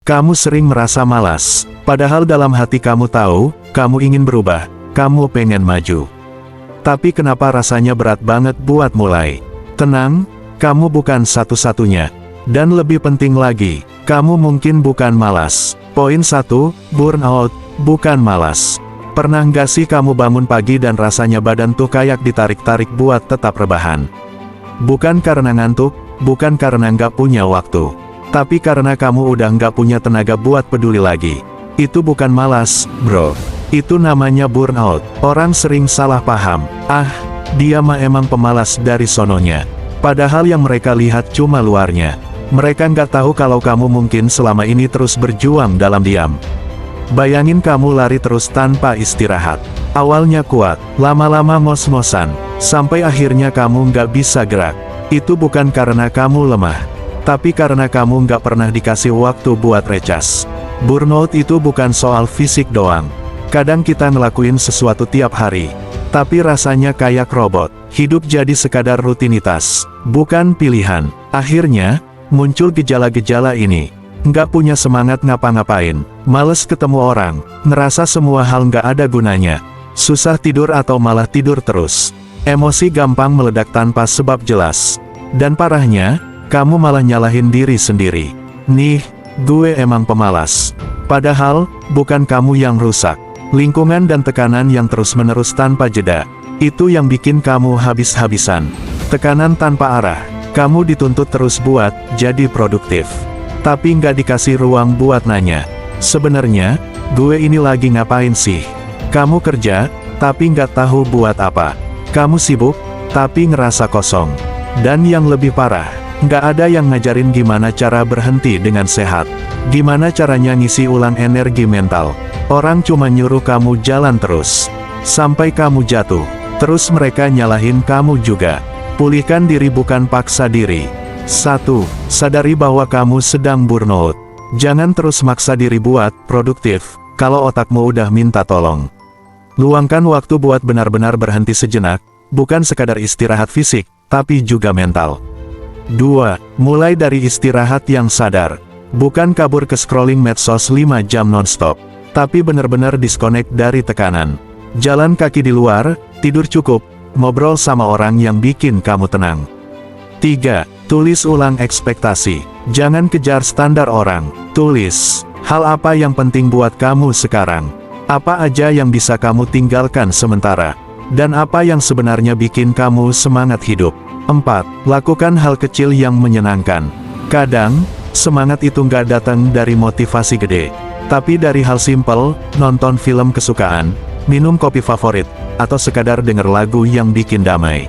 Kamu sering merasa malas, padahal dalam hati kamu tahu, kamu ingin berubah, kamu pengen maju. Tapi kenapa rasanya berat banget buat mulai? Tenang, kamu bukan satu-satunya. Dan lebih penting lagi, kamu mungkin bukan malas. Poin 1, burnout, bukan malas. Pernah nggak sih kamu bangun pagi dan rasanya badan tuh kayak ditarik-tarik buat tetap rebahan? Bukan karena ngantuk, bukan karena nggak punya waktu. Tapi karena kamu udah nggak punya tenaga buat peduli lagi. Itu bukan malas, bro. Itu namanya burnout. Orang sering salah paham. Ah, dia mah emang pemalas dari sononya. Padahal yang mereka lihat cuma luarnya. Mereka nggak tahu kalau kamu mungkin selama ini terus berjuang dalam diam. Bayangin kamu lari terus tanpa istirahat. Awalnya kuat, lama-lama ngos-ngosan, sampai akhirnya kamu nggak bisa gerak. Itu bukan karena kamu lemah, tapi karena kamu nggak pernah dikasih waktu buat recas. Burnout itu bukan soal fisik doang. Kadang kita ngelakuin sesuatu tiap hari, tapi rasanya kayak robot. Hidup jadi sekadar rutinitas, bukan pilihan. Akhirnya, muncul gejala-gejala ini. Nggak punya semangat ngapa-ngapain, males ketemu orang, ngerasa semua hal nggak ada gunanya, susah tidur atau malah tidur terus. Emosi gampang meledak tanpa sebab jelas. Dan parahnya, kamu malah nyalahin diri sendiri. Nih, gue emang pemalas. Padahal, bukan kamu yang rusak. Lingkungan dan tekanan yang terus-menerus tanpa jeda. Itu yang bikin kamu habis-habisan. Tekanan tanpa arah. Kamu dituntut terus buat jadi produktif. Tapi nggak dikasih ruang buat nanya. Sebenarnya, gue ini lagi ngapain sih? Kamu kerja, tapi nggak tahu buat apa. Kamu sibuk, tapi ngerasa kosong. Dan yang lebih parah, nggak ada yang ngajarin gimana cara berhenti dengan sehat. Gimana caranya ngisi ulang energi mental. Orang cuma nyuruh kamu jalan terus. Sampai kamu jatuh. Terus mereka nyalahin kamu juga. Pulihkan diri bukan paksa diri. 1. Sadari bahwa kamu sedang burnout. Jangan terus maksa diri buat produktif, kalau otakmu udah minta tolong. Luangkan waktu buat benar-benar berhenti sejenak, bukan sekadar istirahat fisik, tapi juga mental. 2. Mulai dari istirahat yang sadar. Bukan kabur ke scrolling medsos 5 jam nonstop, tapi benar-benar disconnect dari tekanan. Jalan kaki di luar, tidur cukup, ngobrol sama orang yang bikin kamu tenang. 3. Tulis ulang ekspektasi. Jangan kejar standar orang. Tulis, hal apa yang penting buat kamu sekarang? Apa aja yang bisa kamu tinggalkan sementara? Dan apa yang sebenarnya bikin kamu semangat hidup? 4. Lakukan hal kecil yang menyenangkan. Kadang, semangat itu nggak datang dari motivasi gede. Tapi dari hal simpel, nonton film kesukaan, minum kopi favorit, atau sekadar denger lagu yang bikin damai.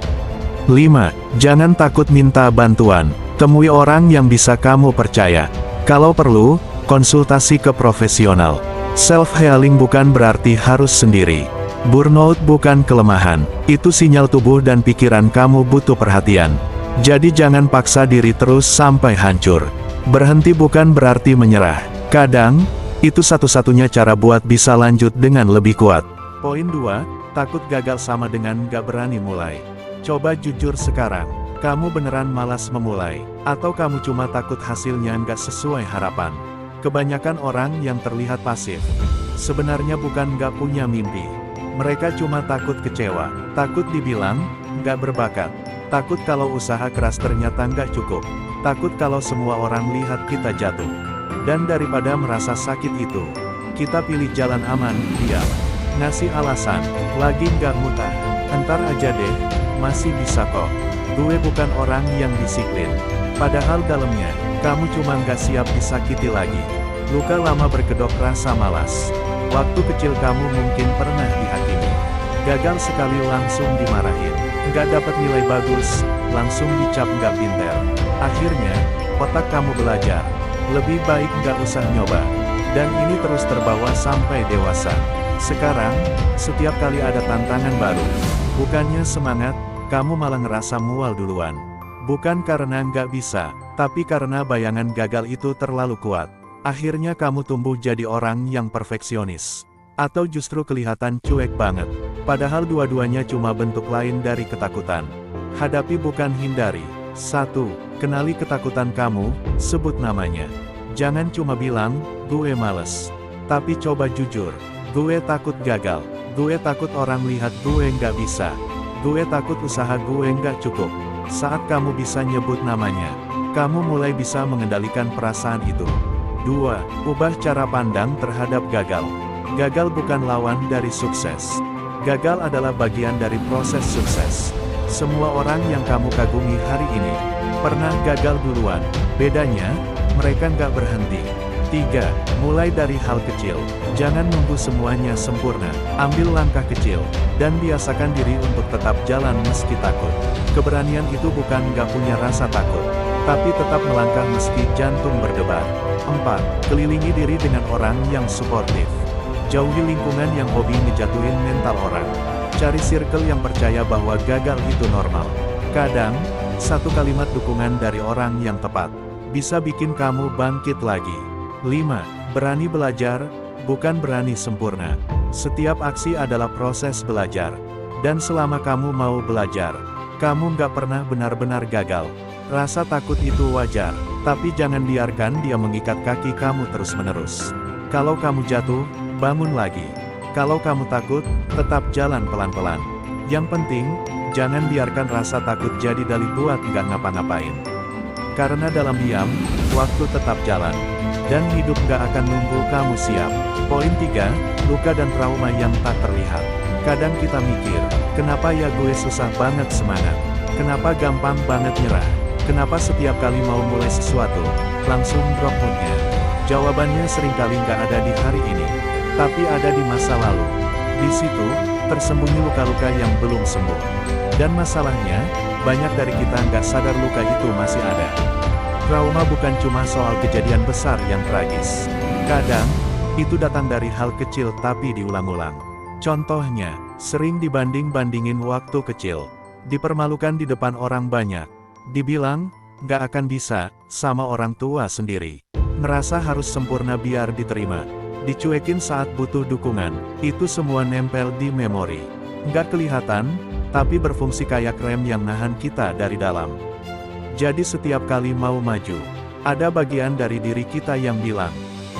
5. Jangan takut minta bantuan. Temui orang yang bisa kamu percaya. Kalau perlu, konsultasi ke profesional. Self-healing bukan berarti harus sendiri. Burnout bukan kelemahan. Itu sinyal tubuh dan pikiran kamu butuh perhatian. Jadi jangan paksa diri terus sampai hancur. Berhenti bukan berarti menyerah. Kadang, itu satu-satunya cara buat bisa lanjut dengan lebih kuat. Poin 2. Takut gagal sama dengan gak berani mulai. Coba jujur sekarang, kamu beneran malas memulai, atau kamu cuma takut hasilnya nggak sesuai harapan? Kebanyakan orang yang terlihat pasif, sebenarnya bukan nggak punya mimpi. Mereka cuma takut kecewa, takut dibilang, nggak berbakat, takut kalau usaha keras ternyata nggak cukup, takut kalau semua orang lihat kita jatuh. Dan daripada merasa sakit itu, kita pilih jalan aman, diam. Ngasih alasan, lagi nggak mudah, entar aja deh. Masih bisa kok. Gue bukan orang yang disiplin. Padahal dalamnya, kamu cuma nggak siap disakiti lagi. Luka lama berkedok rasa malas. Waktu kecil kamu mungkin pernah dihakimi. Gagal sekali langsung dimarahin. Nggak dapat nilai bagus, langsung dicap nggak pinter. Akhirnya, otak kamu belajar. Lebih baik nggak usah nyoba. Dan ini terus terbawa sampai dewasa. Sekarang, setiap kali ada tantangan baru, bukannya semangat, kamu malah ngerasa mual duluan. Bukan karena nggak bisa, tapi karena bayangan gagal itu terlalu kuat. Akhirnya kamu tumbuh jadi orang yang perfeksionis. Atau justru kelihatan cuek banget. Padahal dua-duanya cuma bentuk lain dari ketakutan. Hadapi bukan hindari. 1. Kenali ketakutan kamu, sebut namanya. Jangan cuma bilang, gue males. Tapi coba jujur, gue takut gagal. Gue takut orang lihat gue nggak bisa. Gue takut usaha gue nggak cukup. Saat kamu bisa nyebut namanya, kamu mulai bisa mengendalikan perasaan itu. 2. Ubah cara pandang terhadap gagal. Gagal bukan lawan dari sukses. Gagal adalah bagian dari proses sukses. Semua orang yang kamu kagumi hari ini, pernah gagal duluan. Bedanya, mereka nggak berhenti. 3. Mulai dari hal kecil. Jangan nunggu semuanya sempurna. Ambil langkah kecil, dan biasakan diri untuk tetap jalan meski takut. Keberanian itu bukan nggak punya rasa takut, tapi tetap melangkah meski jantung berdebar. 4. Kelilingi diri dengan orang yang suportif. Jauhi lingkungan yang hobi ngejatuhin mental orang. Cari circle yang percaya bahwa gagal itu normal. Kadang, satu kalimat dukungan dari orang yang tepat bisa bikin kamu bangkit lagi. 5. Berani belajar, bukan berani sempurna. Setiap aksi adalah proses belajar. Dan selama kamu mau belajar, kamu nggak pernah benar-benar gagal. Rasa takut itu wajar, tapi jangan biarkan dia mengikat kaki kamu terus-menerus. Kalau kamu jatuh, bangun lagi. Kalau kamu takut, tetap jalan pelan-pelan. Yang penting, jangan biarkan rasa takut jadi dalih buat nggak ngapa-ngapain. Karena dalam diam, waktu tetap jalan. Dan hidup gak akan nunggu kamu siap. Poin 3, luka dan trauma yang tak terlihat. Kadang kita mikir, kenapa ya gue susah banget semangat? Kenapa gampang banget nyerah? Kenapa setiap kali mau mulai sesuatu, langsung drop moodnya? Jawabannya seringkali gak ada di hari ini, tapi ada di masa lalu. Di situ, tersembunyi luka-luka yang belum sembuh. Dan masalahnya, banyak dari kita gak sadar luka itu masih ada. Trauma bukan cuma soal kejadian besar yang tragis. Kadang, itu datang dari hal kecil tapi diulang-ulang. Contohnya, sering dibanding-bandingin waktu kecil. Dipermalukan di depan orang banyak. Dibilang, nggak akan bisa, sama orang tua sendiri. Ngerasa harus sempurna biar diterima. Dicuekin saat butuh dukungan. Itu semua nempel di memori. Nggak kelihatan, tapi berfungsi kayak rem yang nahan kita dari dalam. Jadi setiap kali mau maju, ada bagian dari diri kita yang bilang,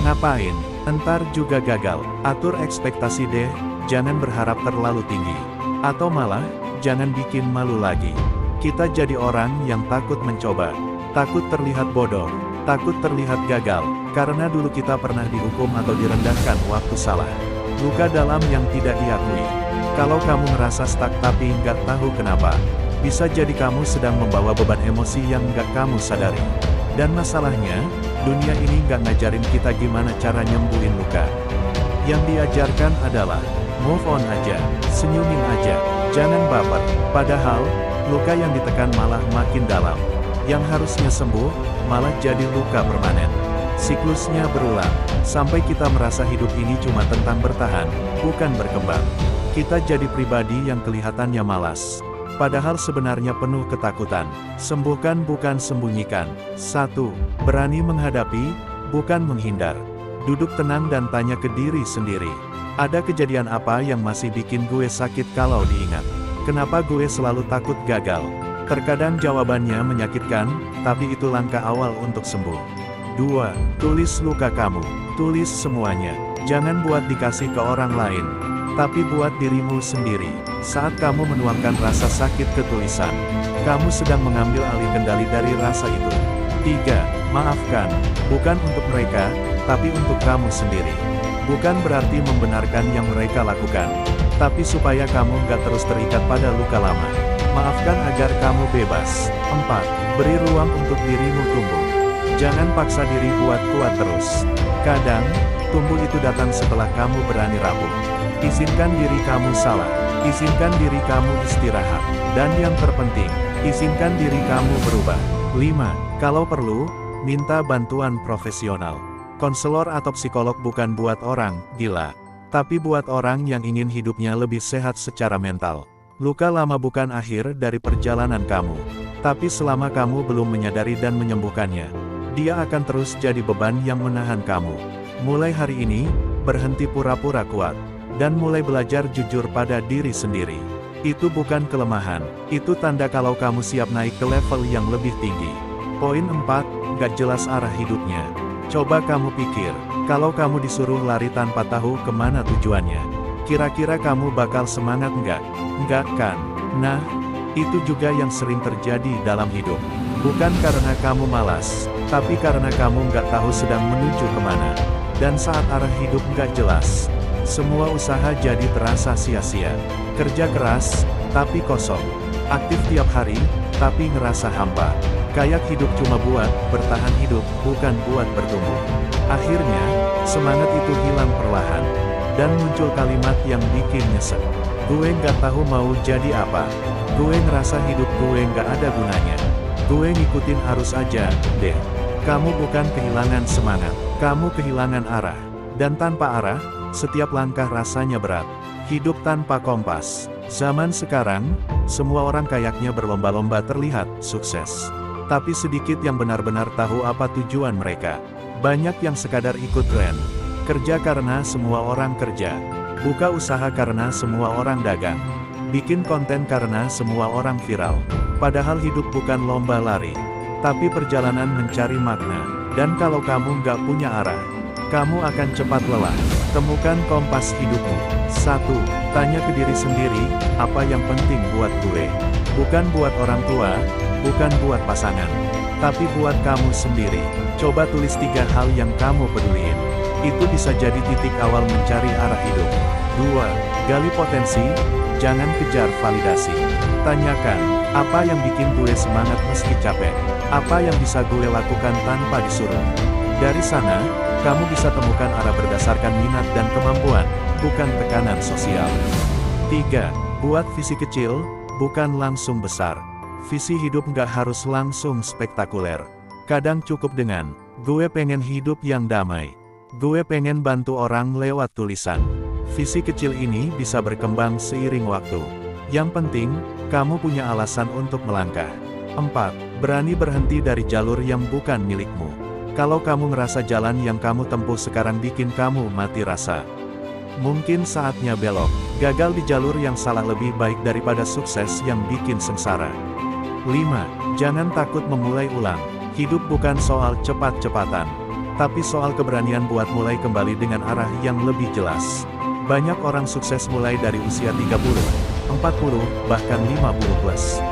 ngapain, entar juga gagal. Atur ekspektasi deh, jangan berharap terlalu tinggi. Atau malah, jangan bikin malu lagi. Kita jadi orang yang takut mencoba, takut terlihat bodoh, takut terlihat gagal, karena dulu kita pernah dihukum atau direndahkan waktu salah. Luka dalam yang tidak diakui. Kalau kamu ngerasa stuck tapi nggak tahu kenapa, bisa jadi kamu sedang membawa beban emosi yang nggak kamu sadari. Dan masalahnya, dunia ini nggak ngajarin kita gimana cara nyembuhin luka. Yang diajarkan adalah, move on aja, senyumin aja, jangan baper. Padahal, luka yang ditekan malah makin dalam. Yang harusnya sembuh, malah jadi luka permanen. Siklusnya berulang, sampai kita merasa hidup ini cuma tentang bertahan, bukan berkembang. Kita jadi pribadi yang kelihatannya malas, padahal sebenarnya penuh ketakutan. Sembuhkan bukan sembunyikan. 1. Berani menghadapi, bukan menghindar. Duduk tenang dan tanya ke diri sendiri. Ada kejadian apa yang masih bikin gue sakit kalau diingat? Kenapa gue selalu takut gagal? Terkadang jawabannya menyakitkan, tapi itu langkah awal untuk sembuh. 2. Tulis luka kamu. Tulis semuanya. Jangan buat dikasih ke orang lain, tapi buat dirimu sendiri. Saat kamu menuangkan rasa sakit ke tulisan, kamu sedang mengambil alih kendali dari rasa itu. 3. Maafkan, bukan untuk mereka, tapi untuk kamu sendiri. Bukan berarti membenarkan yang mereka lakukan, tapi supaya kamu nggak terus terikat pada luka lama. Maafkan agar kamu bebas. 4. Beri ruang untuk dirimu tumbuh. Jangan paksa diri buat kuat terus. Kadang, tumbuh itu datang setelah kamu berani rapuh. Izinkan diri kamu salah. Izinkan diri kamu istirahat. Dan yang terpenting, izinkan diri kamu berubah. 5. Kalau perlu, minta bantuan profesional. Konselor atau psikolog bukan buat orang gila, tapi buat orang yang ingin hidupnya lebih sehat secara mental. Luka lama bukan akhir dari perjalanan kamu, tapi selama kamu belum menyadari dan menyembuhkannya, dia akan terus jadi beban yang menahan kamu. Mulai hari ini, berhenti pura-pura kuat, dan mulai belajar jujur pada diri sendiri. Itu bukan kelemahan, itu tanda kalau kamu siap naik ke level yang lebih tinggi. Poin 4, gak jelas arah hidupnya. Coba kamu pikir, kalau kamu disuruh lari tanpa tahu kemana tujuannya, kira-kira kamu bakal semangat nggak? Nggak kan? Nah, itu juga yang sering terjadi dalam hidup. Bukan karena kamu malas, tapi karena kamu nggak tahu sedang menuju kemana. Dan saat arah hidup nggak jelas, semua usaha jadi terasa sia-sia. Kerja keras, tapi kosong. Aktif tiap hari, tapi ngerasa hampa. Kayak hidup cuma buat bertahan hidup, bukan buat bertumbuh. Akhirnya, semangat itu hilang perlahan. Dan muncul kalimat yang bikin nyesek. Gue nggak tahu mau jadi apa. Gue ngerasa hidup gue nggak ada gunanya. Gue ngikutin arus aja, deh. Kamu bukan kehilangan semangat, kamu kehilangan arah. Dan tanpa arah, setiap langkah rasanya berat. Hidup tanpa kompas. Zaman sekarang, semua orang kayaknya berlomba-lomba terlihat sukses. Tapi sedikit yang benar-benar tahu apa tujuan mereka. Banyak yang sekadar ikut tren. Kerja karena semua orang kerja. Buka usaha karena semua orang dagang. Bikin konten karena semua orang viral. Padahal hidup bukan lomba lari, tapi perjalanan mencari makna. Dan kalau kamu nggak punya arah, kamu akan cepat lelah. Temukan kompas hidupmu. 1. Tanya ke diri sendiri, apa yang penting buat gue? Bukan buat orang tua, bukan buat pasangan, tapi buat kamu sendiri. Coba tulis 3 hal yang kamu peduliin. Itu bisa jadi titik awal mencari arah hidup. 2. Gali potensi, jangan kejar validasi. Tanyakan, apa yang bikin gue semangat meski capek? Apa yang bisa gue lakukan tanpa disuruh? Dari sana, kamu bisa temukan arah berdasarkan minat dan kemampuan, bukan tekanan sosial. 3. Buat visi kecil, bukan langsung besar. Visi hidup nggak harus langsung spektakuler. Kadang cukup dengan, gue pengen hidup yang damai. Gue pengen bantu orang lewat tulisan. Visi kecil ini bisa berkembang seiring waktu. Yang penting, kamu punya alasan untuk melangkah. 4. Berani berhenti dari jalur yang bukan milikmu. Kalau kamu ngerasa jalan yang kamu tempuh sekarang bikin kamu mati rasa, mungkin saatnya belok. Gagal di jalur yang salah lebih baik daripada sukses yang bikin sengsara. 5. Jangan takut memulai ulang. Hidup bukan soal cepat-cepatan, tapi soal keberanian buat mulai kembali dengan arah yang lebih jelas. Banyak orang sukses mulai dari usia 30, 40, bahkan 50 plus.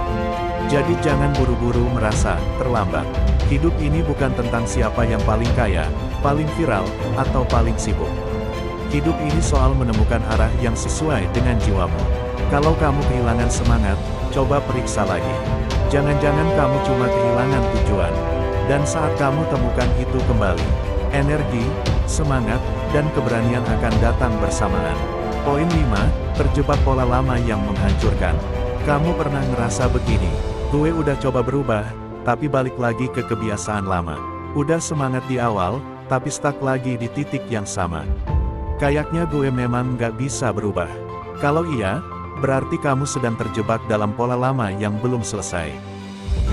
Jadi jangan buru-buru merasa terlambat. Hidup ini bukan tentang siapa yang paling kaya, paling viral, atau paling sibuk. Hidup ini soal menemukan arah yang sesuai dengan jiwamu. Kalau kamu kehilangan semangat, coba periksa lagi. Jangan-jangan kamu cuma kehilangan tujuan. Dan saat kamu temukan itu kembali, energi, semangat, dan keberanian akan datang bersamaan. Poin 5, terjebak pola lama yang menghancurkan. Kamu pernah ngerasa begini, gue udah coba berubah, tapi balik lagi ke kebiasaan lama. Udah semangat di awal, tapi stuck lagi di titik yang sama. Kayaknya gue memang nggak bisa berubah. Kalau iya, berarti kamu sedang terjebak dalam pola lama yang belum selesai.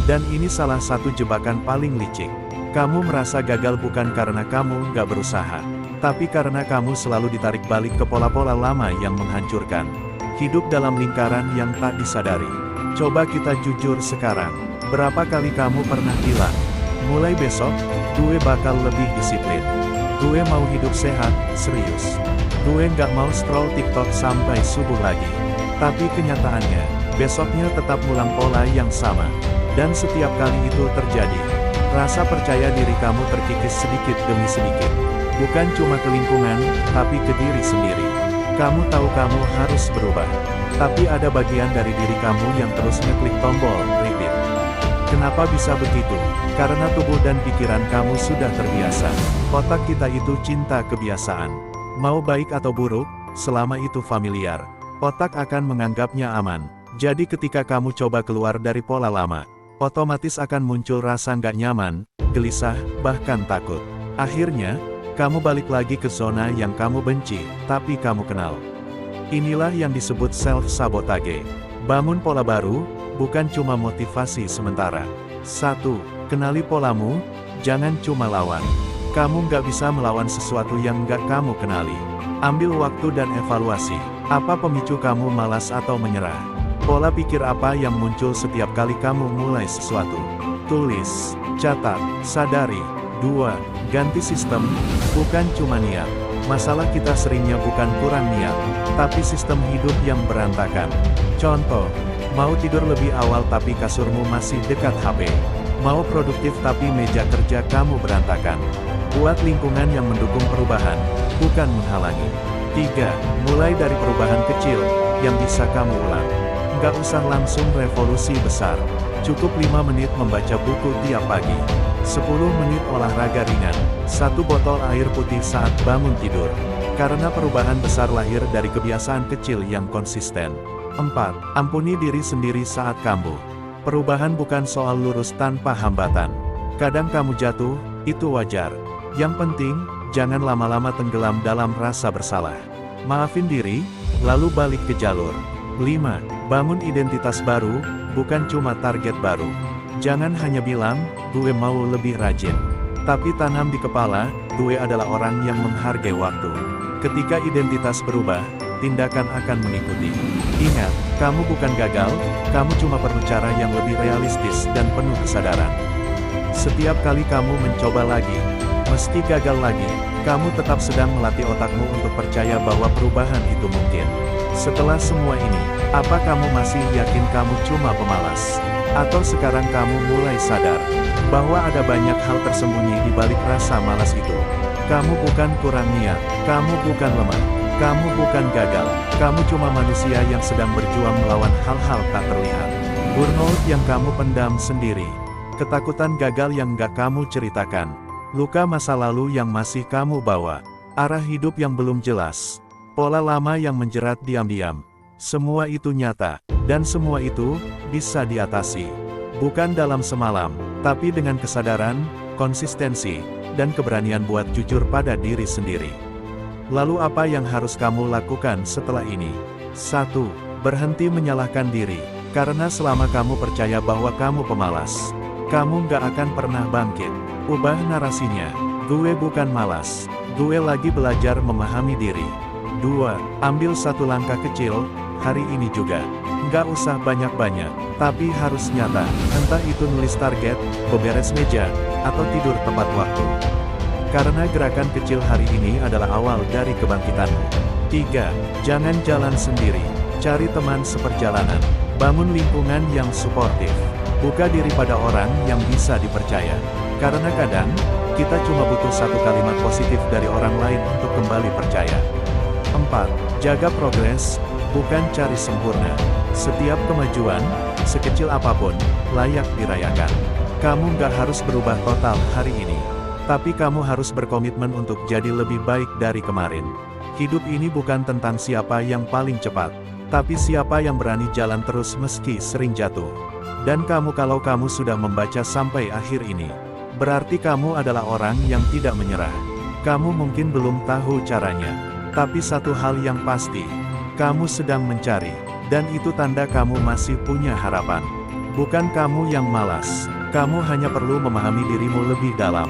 Dan ini salah satu jebakan paling licik. Kamu merasa gagal bukan karena kamu nggak berusaha, tapi karena kamu selalu ditarik balik ke pola-pola lama yang menghancurkan. Hidup dalam lingkaran yang tak disadari. Coba kita jujur sekarang. Berapa kali kamu pernah bilang, mulai besok, gue bakal lebih disiplin. Gue mau hidup sehat, serius. Gue nggak mau scroll TikTok sampai subuh lagi. Tapi kenyataannya, besoknya tetap ngulang pola yang sama. Dan setiap kali itu terjadi, rasa percaya diri kamu terkikis sedikit demi sedikit. Bukan cuma ke lingkungan, tapi ke diri sendiri. Kamu tahu kamu harus berubah. Tapi ada bagian dari diri kamu yang terus ngeklik tombol repeat. Kenapa bisa begitu? Karena tubuh dan pikiran kamu sudah terbiasa. Otak kita itu cinta kebiasaan. Mau baik atau buruk, selama itu familiar, otak akan menganggapnya aman. Jadi ketika kamu coba keluar dari pola lama, otomatis akan muncul rasa nggak nyaman, gelisah, bahkan takut. Akhirnya, kamu balik lagi ke zona yang kamu benci, tapi kamu kenal. Inilah yang disebut self-sabotage. Bangun pola baru, bukan cuma motivasi sementara. 1. Kenali polamu, jangan cuma lawan. Kamu nggak bisa melawan sesuatu yang nggak kamu kenali. Ambil waktu dan evaluasi. Apa pemicu kamu malas atau menyerah? Pola pikir apa yang muncul setiap kali kamu mulai sesuatu? Tulis, catat, sadari. 2. Ganti sistem, bukan cuma niat. Masalah kita seringnya bukan kurang niat, tapi sistem hidup yang berantakan. Contoh, mau tidur lebih awal tapi kasurmu masih dekat HP. Mau produktif tapi meja kerja kamu berantakan. Buat lingkungan yang mendukung perubahan, bukan menghalangi. 3. Mulai dari perubahan kecil, yang bisa kamu ulang. Nggak usah langsung revolusi besar. Cukup 5 menit membaca buku tiap pagi. 10 menit olahraga ringan. 1 botol air putih saat bangun tidur. Karena perubahan besar lahir dari kebiasaan kecil yang konsisten. 4. Ampuni diri sendiri saat kambuh. Perubahan bukan soal lurus tanpa hambatan. Kadang kamu jatuh, itu wajar. Yang penting, jangan lama-lama tenggelam dalam rasa bersalah. Maafin diri, lalu balik ke jalur. 5. Bangun identitas baru, bukan cuma target baru. Jangan hanya bilang, gue mau lebih rajin. Tapi tanam di kepala, gue adalah orang yang menghargai waktu. Ketika identitas berubah, tindakan akan mengikuti. Ingat, kamu bukan gagal, kamu cuma perlu cara yang lebih realistis dan penuh kesadaran. Setiap kali kamu mencoba lagi, meski gagal lagi, kamu tetap sedang melatih otakmu untuk percaya bahwa perubahan itu mungkin. Setelah semua ini, apa kamu masih yakin kamu cuma pemalas? Atau sekarang kamu mulai sadar bahwa ada banyak hal tersembunyi di balik rasa malas itu? Kamu bukan kurang niat, kamu bukan lemah, kamu bukan gagal, kamu cuma manusia yang sedang berjuang melawan hal-hal tak terlihat. Burnout yang kamu pendam sendiri, ketakutan gagal yang gak kamu ceritakan, luka masa lalu yang masih kamu bawa, arah hidup yang belum jelas, pola lama yang menjerat diam-diam. Semua itu nyata, dan semua itu bisa diatasi. Bukan dalam semalam, tapi dengan kesadaran, konsistensi, dan keberanian buat jujur pada diri sendiri. Lalu apa yang harus kamu lakukan setelah ini? 1. Berhenti menyalahkan diri, karena selama kamu percaya bahwa kamu pemalas, kamu gak akan pernah bangkit. Ubah narasinya, gue bukan malas, gue lagi belajar memahami diri. 2. Ambil 1 langkah kecil, hari ini juga. Nggak usah banyak-banyak, tapi harus nyata. Entah itu nulis target, beberes meja, atau tidur tepat waktu. Karena gerakan kecil hari ini adalah awal dari kebangkitanmu. 3. Jangan jalan sendiri. Cari teman seperjalanan. Bangun lingkungan yang suportif. Buka diri pada orang yang bisa dipercaya. Karena kadang, kita cuma butuh 1 kalimat positif dari orang lain untuk kembali percaya. 4. Jaga progres, bukan cari sempurna. Setiap kemajuan, sekecil apapun, layak dirayakan. Kamu nggak harus berubah total hari ini, tapi kamu harus berkomitmen untuk jadi lebih baik dari kemarin. Hidup ini bukan tentang siapa yang paling cepat, tapi siapa yang berani jalan terus meski sering jatuh. Dan kalau kamu sudah membaca sampai akhir ini, berarti kamu adalah orang yang tidak menyerah. Kamu mungkin belum tahu caranya, tapi satu hal yang pasti, kamu sedang mencari, dan itu tanda kamu masih punya harapan. Bukan kamu yang malas, kamu hanya perlu memahami dirimu lebih dalam.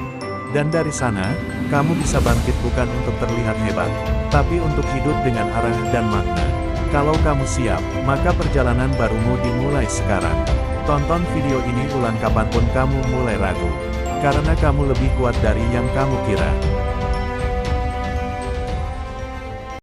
Dan dari sana, kamu bisa bangkit bukan untuk terlihat hebat, tapi untuk hidup dengan arah dan makna. Kalau kamu siap, maka perjalanan barumu dimulai sekarang. Tonton video ini ulang kapanpun kamu mulai ragu, karena kamu lebih kuat dari yang kamu kira.